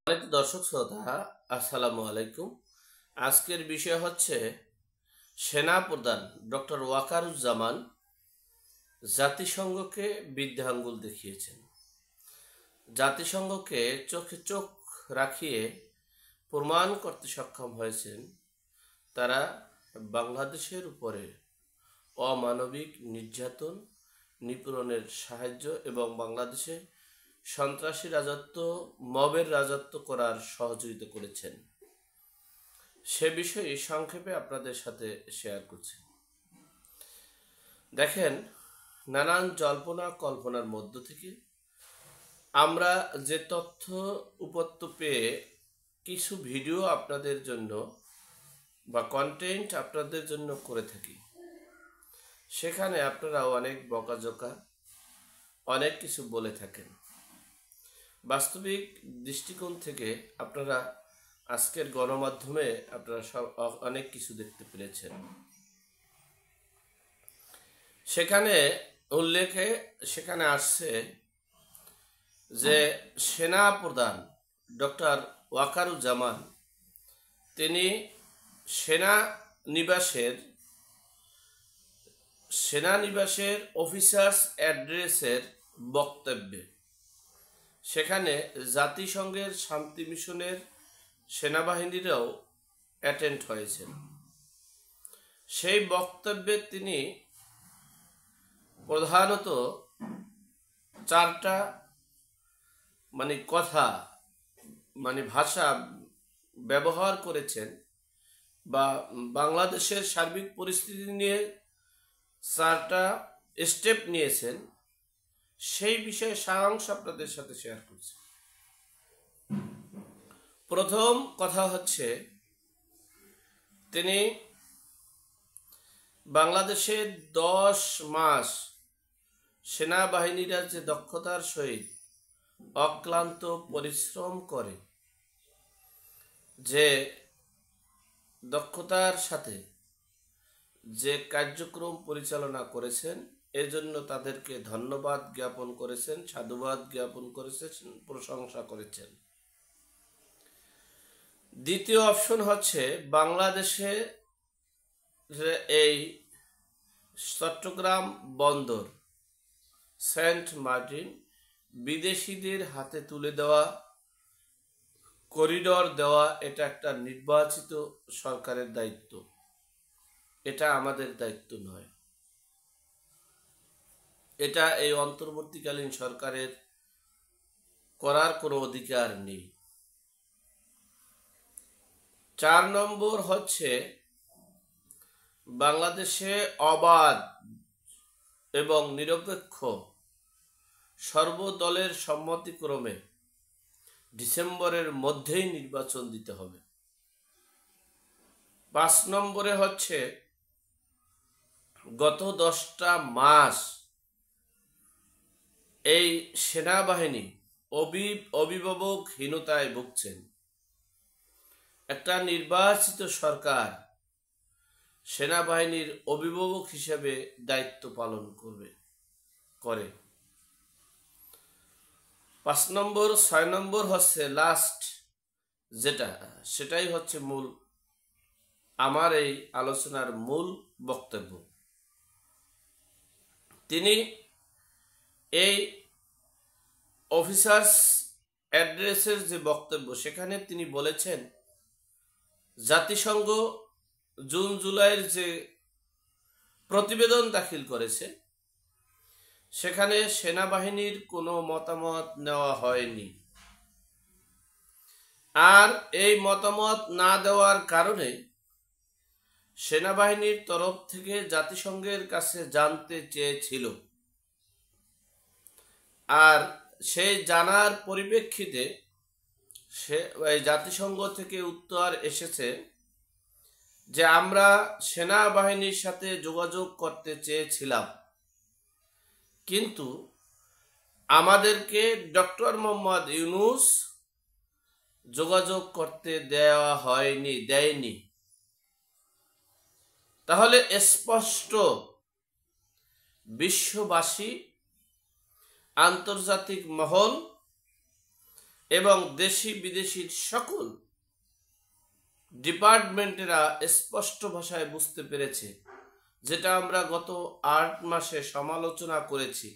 অনেক দর্শক শ্রোতা আসসালামু আলাইকুম। আজকের বিষয় হচ্ছে সেনা প্রধান ডক্টর ওয়াকারুজ্জামান জাতিসংঘকে বৃদ্ধাঙ্গুল দেখিয়েছেন। জাতিসংঘকে চোখে চোখ রাখিয়ে প্রমাণ করতে সক্ষম হয়েছেন তারা বাংলাদেশের উপরে অমানবিক নির্যাতন নিপীড়নের সাহায্য এবং বাংলাদেশে সন্ত্রাসী রাজত্ব মবের রাজত্ব করার সহযোগিতা করেছেন। সে বিষয়ে সংক্ষেপে আপনাদের সাথে শেয়ার করছি। দেখেন, নানান জল্পনা কল্পনার মধ্য থেকে আমরা যে তথ্য উপত্য পেয়ে কিছু ভিডিও আপনাদের জন্য বা কন্টেন্ট আপনাদের জন্য করে থাকি, সেখানে আপনারা অনেক বকাঝকা অনেক কিছু বলে থাকেন। বাস্তবিক দৃষ্টিকোণ থেকে আপনারা আজকের গণমাধ্যমে আপনারা সব অনেক কিছু দেখতে পেরেছেন। সেখানে আসছে যে সেনা প্রধান ডক্টর ওয়াকারুজ্জামান তিনি সেনানিবাসের অফিসার্স অ্যাড্রেসের বক্তব্যে সেখানে জাতিসংঘের শান্তি মিশনের সেনাবাহিনীরাও অ্যাটেন্ড হয়েছেন। সেই বক্তব্যে তিনি প্রধানত চারটা ভাষা ব্যবহার করেছেন বা বাংলাদেশের সার্বিক পরিস্থিতি নিয়ে চারটা স্টেপ নিয়েছেন। সেই বিষয়ে সারাংশ আপনাদের সাথে শেয়ার করছি। প্রথম কথা হচ্ছে, তিনি বাংলাদেশের 10 মাস সেনাবাহিনীরা যে দক্ষতার সহিত অক্লান্ত পরিশ্রম করে যে দক্ষতার সাথে যে কার্যক্রম পরিচালনা করেছেন, এজন্য তাদেরকে ধন্যবাদ জ্ঞাপন করেছেন, সাধুবাদ জ্ঞাপন করেছেন, প্রশংসা করেছেন। দ্বিতীয় অপশন হচ্ছে, বাংলাদেশে এই চট্টগ্রাম বন্দর সেন্ট মার্টিন বিদেশিদের হাতে তুলে দেওয়া, করিডোর দেওয়া, এটা একটা নির্বাচিত সরকারের দায়িত্ব, এটা আমাদের দায়িত্ব নয়। এটা এই অন্তর্বর্তীকালীন সরকারের করার কোনো অধিকার নেই। 4 নম্বর হচ্ছে, বাংলাদেশে অবাধ এবং নিরপেক্ষ সর্বদলের সম্মতিক্রমে ডিসেম্বরের মধ্যেই নির্বাচন দিতে হবে। 5 নম্বরে হচ্ছে, গত 10টা মাস এই সেনাবাহিনী অভিভাবকহীনতায় ভুগছেন। একটা নির্বাচিত সরকার সেনাবাহিনীর অভিভাবক হিসেবে দায়িত্ব পালন করে। 5 নম্বর 6 নম্বর হচ্ছে লাস্ট, সেটাই হচ্ছে মূল আমার এই আলোচনার মূল বক্তব্য। তিনি এই অফিসার্স অ্যাড্রেসের যে বক্তব্য, সেখানে তিনি বলেছেন, জাতিসংঘ জুন জুলাইয়ের যে প্রতিবেদন দাখিল করেছে, সেখানে সেনাবাহিনীর কোনো মতামত নেওয়া হয়নি। আর এই মতামত না দেওয়ার কারণে সেনাবাহিনীর তরফ থেকে জাতিসংঘের কাছে জানতে চেয়েছিল, আর সেই জানার পরিপ্রেক্ষিতে জাতিসংঘ থেকে উত্তর এসেছে যে আমরা সেনাবাহিনীর সাথে যোগাযোগ করতে চেয়েছিলাম, কিন্তু আমাদেরকে ডক্টর মোহাম্মদ ইউনূস যোগাযোগ করতে দেয়নি। তাহলে স্পষ্ট বিশ্ববাসী, আন্তর্জাতিক মহল এবং দেশি বিদেশির সকল ডিপার্টমেন্টেরা স্পষ্ট ভাষায় বুঝতে পেরেছে, যেটা আমরা গত 8 মাসে সমালোচনা করেছি,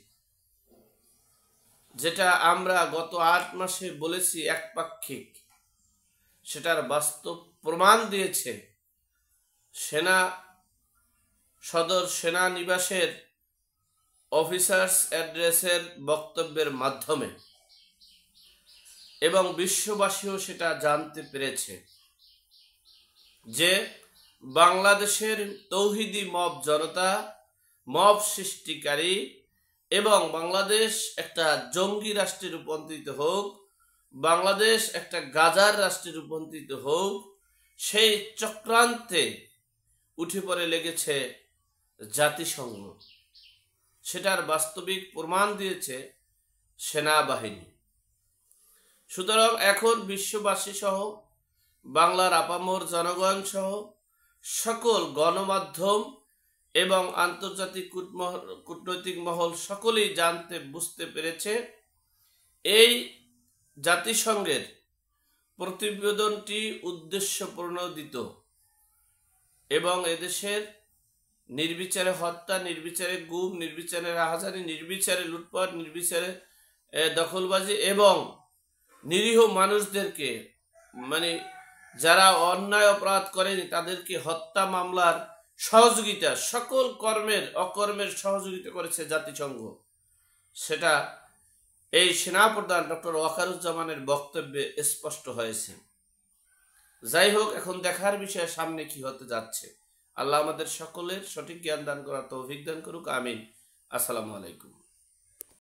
যেটা আমরা গত 8 মাসে বলেছি একপাক্ষিক, সেটার বাস্তব প্রমাণ দিয়েছে সদর সেনানিবাসের অফিসার্স অ্যাড্রেসের বক্তব্যের মাধ্যমে, এবং বিশ্ববাসীও সেটা জানতে পেরেছে যে বাংলাদেশের তৌহিদি মব জনতা, মব সৃষ্টিকারী, এবং বাংলাদেশ একটা জঙ্গি রাষ্ট্রে রূপান্তরিত হোক, বাংলাদেশ একটা গাজার রাষ্ট্রে রূপান্তরিত হোক, সেই চক্রান্তে উঠে পড়ে লেগেছে জাতিসংঘ। সেটার বাস্তবিক প্রমাণ দিয়েছে সেনাবাহিনী। সুতরাং এখন বিশ্ববাসী সহ বাংলার আপামর জনগণ সহ সকল গণমাধ্যম এবং আন্তর্জাতিক কূটনৈতিক মহল সকলেই জানতে বুঝতে পেরেছে এই জাতিসংঘের প্রতিবেদনটি উদ্দেশ্য প্রণোদিত এবং এদেশের নির্বিচারে হত্যা, নির্বিচারে গুম, নির্বিচারে রাহাজানি, নির্বিচারে লুটপাট, নির্বিচারে দখলবাজি এবং নিরীহ মানুষদেরকে, মানে যারা অন্যায় অপরাধ করেনি তাদেরকে হত্যা মামলার সহযোগিতা, সকল অকর্মের সহযোগিতা করেছে জাতিসংঘ। সেটা এই সেনাপ্রধান ডক্টর ওয়াকারুজ্জামানের বক্তব্যে স্পষ্ট হয়েছে। যাই হোক, এখন দেখার বিষয় সামনে কি হতে যাচ্ছে। আল্লাহ আমাদের সকলের সঠিক জ্ঞান দান করার তৌফিক দান করুক। আমিন। আসসালামু আলাইকুম।